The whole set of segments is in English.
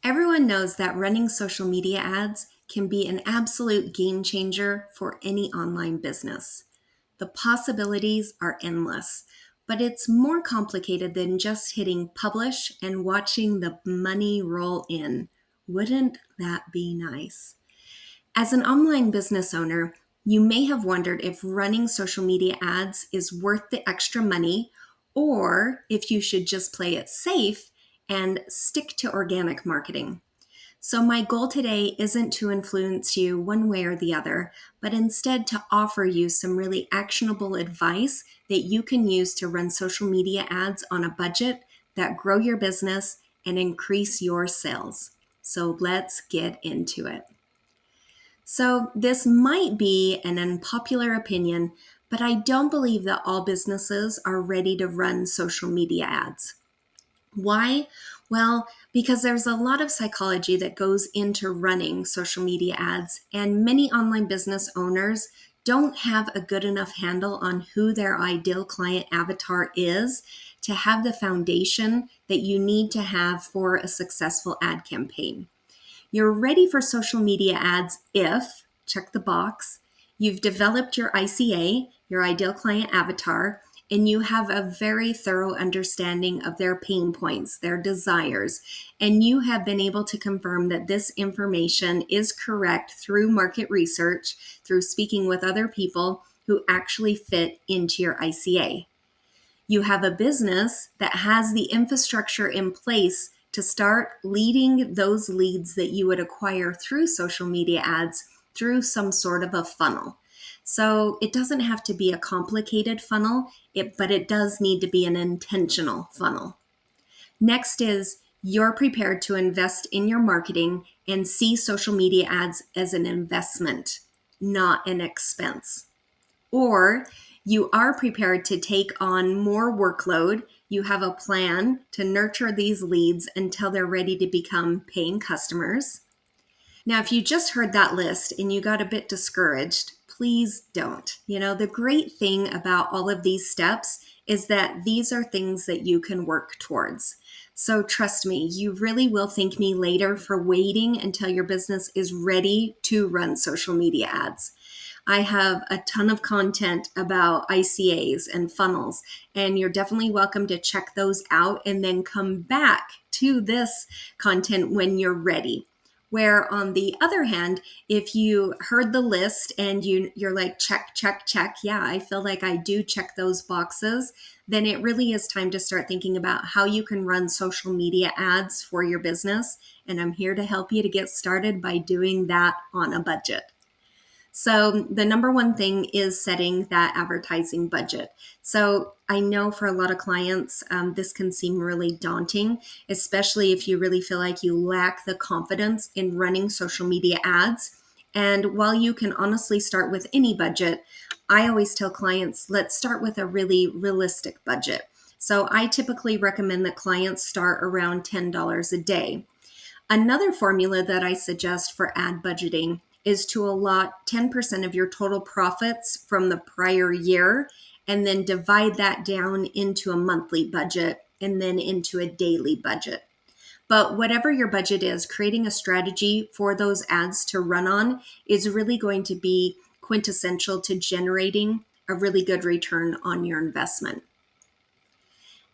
Everyone knows that running social media ads can be an absolute game changer for any online business. The possibilities are endless, but it's more complicated than just hitting publish and watching the money roll in. Wouldn't that be nice? As an online business owner, you may have wondered if running social media ads is worth the extra money or if you should just play it safe and stick to organic marketing. So, my goal today isn't to influence you one way or the other, but instead to offer you some really actionable advice that you can use to run social media ads on a budget that grow your business and increase your sales. So, let's get into it. So, this might be an unpopular opinion, but I don't believe that all businesses are ready to run social media ads. Why? Well, because there's a lot of psychology that goes into running social media ads, and many online business owners don't have a good enough handle on who their ideal client avatar is to have the foundation that you need to have for a successful ad campaign. You're ready for social media ads if, check the box, you've developed your ICA, your ideal client avatar, and you have a very thorough understanding of their pain points, their desires, and you have been able to confirm that this information is correct through market research, through speaking with other people who actually fit into your ICA. You have a business that has the infrastructure in place to start leading those leads that you would acquire through social media ads through some sort of a funnel. So it doesn't have to be a complicated funnel, but it does need to be an intentional funnel. Next is you're prepared to invest in your marketing and see social media ads as an investment, not an expense. Or you are prepared to take on more workload. You have a plan to nurture these leads until they're ready to become paying customers. Now, if you just heard that list and you got a bit discouraged, please don't. The great thing about all of these steps is that these are things that you can work towards. So trust me, you really will thank me later for waiting until your business is ready to run social media ads. I have a ton of content about ICAs and funnels, and you're definitely welcome to check those out and then come back to this content when you're ready. Where on the other hand, if you heard the list and you're like, check, check, check, yeah, I feel like I do check those boxes, then it really is time to start thinking about how you can run social media ads for your business. And I'm here to help you to get started by doing that on a budget. So the number one thing is setting that advertising budget. So I know for a lot of clients, this can seem really daunting, especially if you really feel like you lack the confidence in running social media ads. And while you can honestly start with any budget, I always tell clients, let's start with a really realistic budget. So I typically recommend that clients start around $10 a day. Another formula that I suggest for ad budgeting is to allot 10% of your total profits from the prior year and then divide that down into a monthly budget and then into a daily budget. But whatever your budget is, creating a strategy for those ads to run on is really going to be quintessential to generating a really good return on your investment.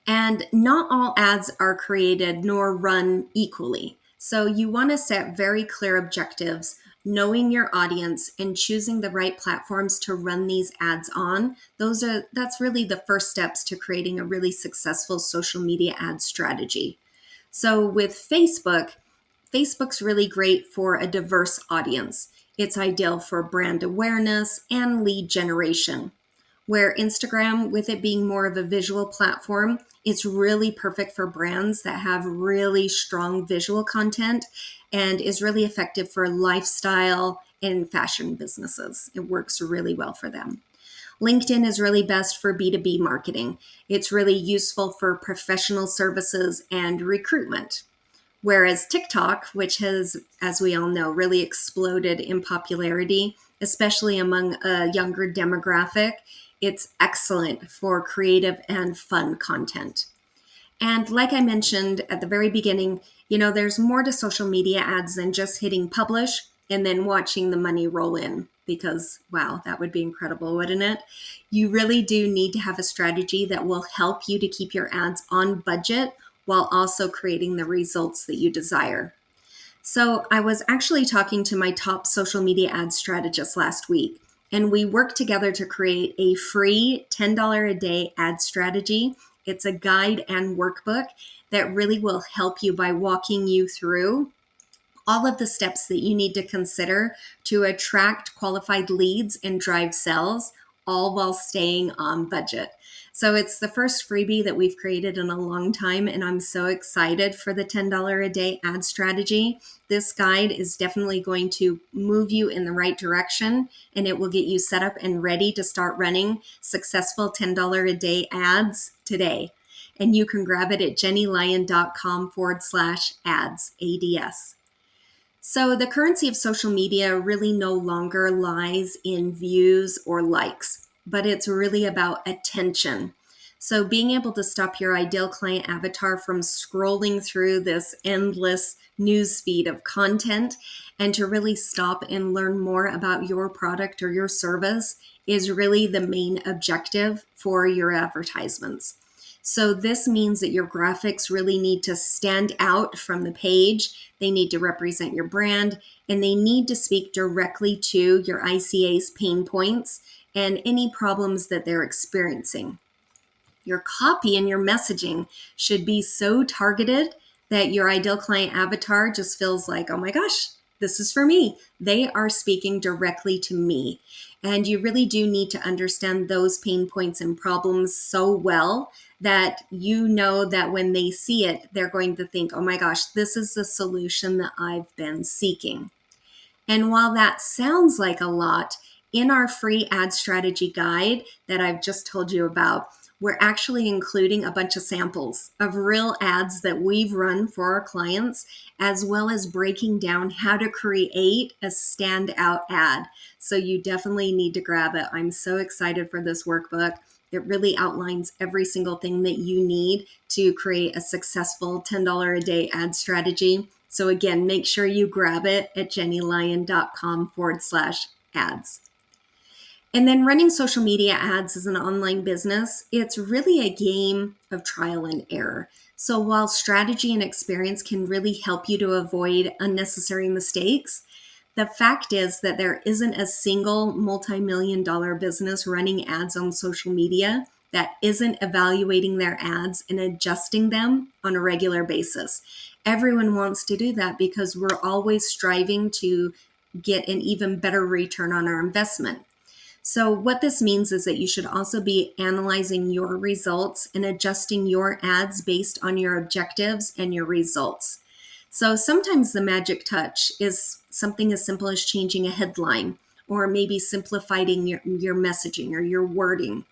And not all ads are created nor run equally. So you want to set very clear objectives, knowing your audience and choosing the right platforms to run these ads on. That's really the first steps to creating a really successful social media ad strategy. So with Facebook's really great for a diverse audience. It's ideal for brand awareness and lead generation. Where Instagram, with it being more of a visual platform, it's really perfect for brands that have really strong visual content and is really effective for lifestyle and fashion businesses. It works really well for them. LinkedIn is really best for B2B marketing. It's really useful for professional services and recruitment. Whereas TikTok, which has, as we all know, really exploded in popularity, especially among a younger demographic, it's excellent for creative and fun content. And like I mentioned at the very beginning, there's more to social media ads than just hitting publish and then watching the money roll in, because wow, that would be incredible, wouldn't it? You really do need to have a strategy that will help you to keep your ads on budget while also creating the results that you desire. So I was actually talking to my top social media ad strategist last week, and we worked together to create a free $10 a day ad strategy. It's a guide and workbook that really will help you by walking you through all of the steps that you need to consider to attract qualified leads and drive sales, all while staying on budget. So it's the first freebie that we've created in a long time, and I'm so excited for the $10 a day ad strategy. This guide is definitely going to move you in the right direction, and it will get you set up and ready to start running successful $10 a day ads today. And you can grab it at jennylyon.com/ads, ADS. So the currency of social media really no longer lies in views or likes, but it's really about attention. So being able to stop your ideal client avatar from scrolling through this endless news feed of content and to really stop and learn more about your product or your service is really the main objective for your advertisements. So this means that your graphics really need to stand out from the page. They need to represent your brand, and they need to speak directly to your ICA's pain points and any problems that they're experiencing. Your copy and your messaging should be so targeted that your ideal client avatar just feels like, oh my gosh, this is for me. They are speaking directly to me. And you really do need to understand those pain points and problems so well that you know that when they see it, they're going to think, oh my gosh, this is the solution that I've been seeking. And while that sounds like a lot, in our free ad strategy guide that I've just told you about, we're actually including a bunch of samples of real ads that we've run for our clients, as well as breaking down how to create a standout ad. So you definitely need to grab it. I'm so excited for this workbook. It really outlines every single thing that you need to create a successful $10 a day ad strategy. So again, make sure you grab it at jennylyon.com/ads. And then running social media ads as an online business, it's really a game of trial and error. So while strategy and experience can really help you to avoid unnecessary mistakes, the fact is that there isn't a single multi-million-dollar business running ads on social media that isn't evaluating their ads and adjusting them on a regular basis. Everyone wants to do that because we're always striving to get an even better return on our investment. So what this means is that you should also be analyzing your results and adjusting your ads based on your objectives and your results. So sometimes the magic touch is something as simple as changing a headline or maybe simplifying your messaging or your wording.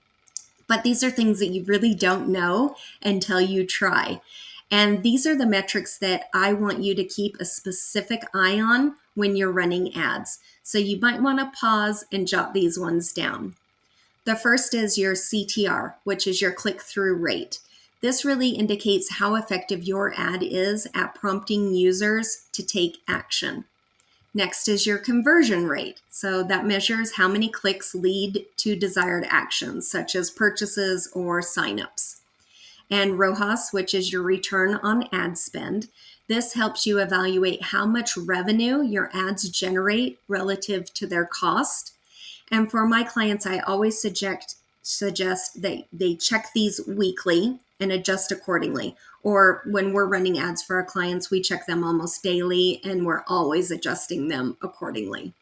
But these are things that you really don't know until you try. And these are the metrics that I want you to keep a specific eye on when you're running ads. So you might want to pause and jot these ones down. The first is your CTR, which is your click-through rate. This really indicates how effective your ad is at prompting users to take action. Next is your conversion rate. So that measures how many clicks lead to desired actions, such as purchases or signups. And ROAS, which is your return on ad spend. This helps you evaluate how much revenue your ads generate relative to their cost. And for my clients, I always suggest that they check these weekly and adjust accordingly. Or when we're running ads for our clients, we check them almost daily and we're always adjusting them accordingly.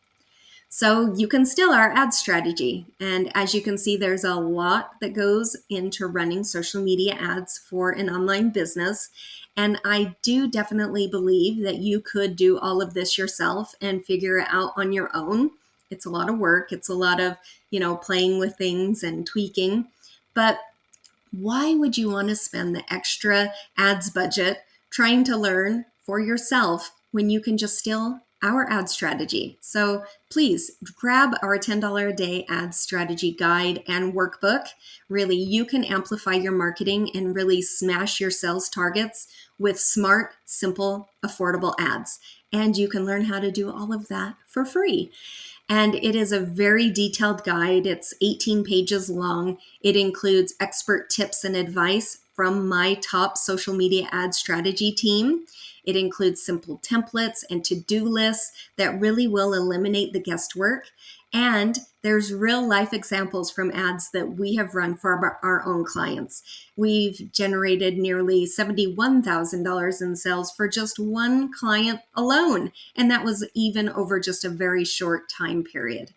So you can steal our ad strategy. And as you can see, there's a lot that goes into running social media ads for an online business. And I do definitely believe that you could do all of this yourself and figure it out on your own. It's a lot of work. It's a lot of, playing with things and tweaking. But why would you want to spend the extra ads budget trying to learn for yourself when you can just steal our ad strategy. So please grab our $10 a day ad strategy guide and workbook. Really, you can amplify your marketing and really smash your sales targets with smart, simple, affordable ads. And you can learn how to do all of that for free. And it is a very detailed guide. It's 18 pages long. It includes expert tips and advice from my top social media ad strategy team. It includes simple templates and to-do lists that really will eliminate the guesswork. And there's real life examples from ads that we have run for our own clients. We've generated nearly $71,000 in sales for just one client alone, and that was even over just a very short time period.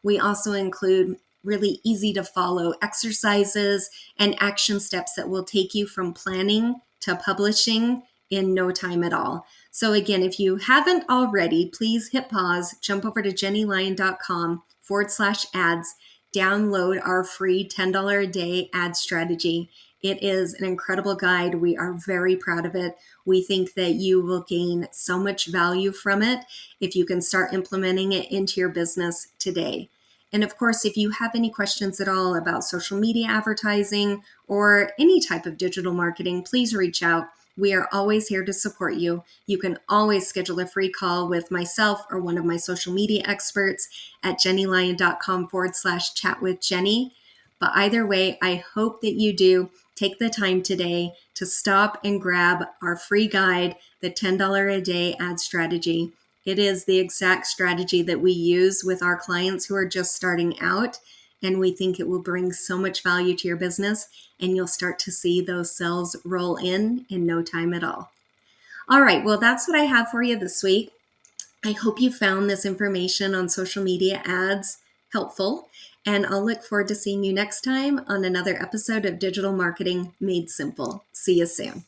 We also include really easy to follow exercises and action steps that will take you from planning to publishing in no time at all. So again, if you haven't already, please hit pause, jump over to jennylyon.com/ads, download our free $10 a day ad strategy. It is an incredible guide. We are very proud of it. We think that you will gain so much value from it if you can start implementing it into your business today. And of course, if you have any questions at all about social media advertising or any type of digital marketing, please reach out. We are always here to support you. You can always schedule a free call with myself or one of my social media experts at jennylyon.com/chat with Jennie. But either way, I hope that you do take the time today to stop and grab our free guide, the $10 a day ad strategy. It is the exact strategy that we use with our clients who are just starting out, and we think it will bring so much value to your business, and you'll start to see those sales roll in no time at all. All right, well, that's what I have for you this week. I hope you found this information on social media ads helpful, and I'll look forward to seeing you next time on another episode of Digital Marketing Made Simple. See you soon.